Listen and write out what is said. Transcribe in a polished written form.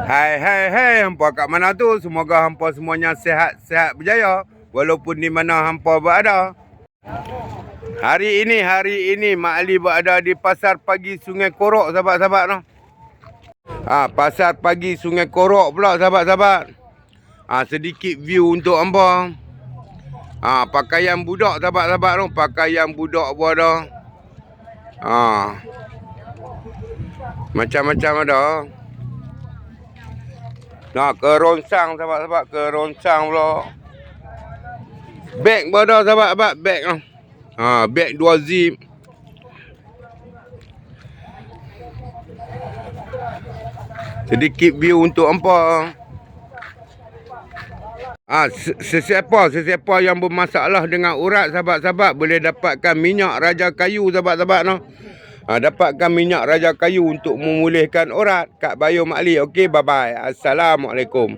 Hai hai hai, hampa kat mana tu? Semoga hampa semuanya sihat-sihat berjaya walaupun di mana hampa berada. Hari ini Mak Ali berada di Pasar Pagi Sungai Korok, sahabat-sahabat noh. Pasar Pagi Sungai Korok pula, sahabat-sahabat. Sedikit view untuk hampa. Pakaian budak, sahabat-sahabat noh. Pakaian budak pun ada. Macam-macam ada. Keroncang, sahabat-sahabat. Keroncang pula. Beg pun ada, sahabat-sahabat. Beg noh. Beg 2 zip. Sedikit view untuk hampa. Sesiapa yang bermasalah dengan urat, sahabat-sahabat, boleh dapatkan minyak raja kayu, sahabat-sahabat noh. Dapatkan minyak raja kayu untuk memulihkan urat kat Bayu Mak Ali. Okey, bye bye. Assalamualaikum.